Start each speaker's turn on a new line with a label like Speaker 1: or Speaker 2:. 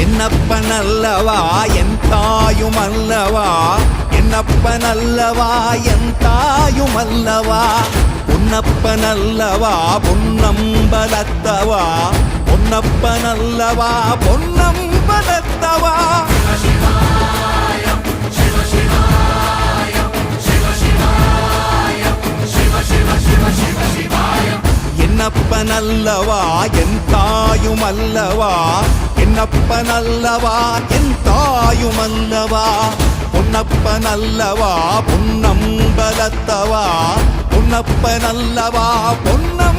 Speaker 1: என்னப்பனல்லவா என் தாயுமல்லவா, என்னப்பனல்லவா என் தாயுமல்லவா, பொன்னப்பனல்லவா பொன்னம்பலத்தவா, பொன்னப்பனல்லவா பொன்னம்பலத்தவா. என்னப்பனல்லவா என் தாயுமல்லவா, என்னப்பனல்லவா என் தாயுமல்லவா, பொன்னப்பனல்லவா பொன்னம்பலத்தவா, பொன்னப்பனல்லவா பொன்ன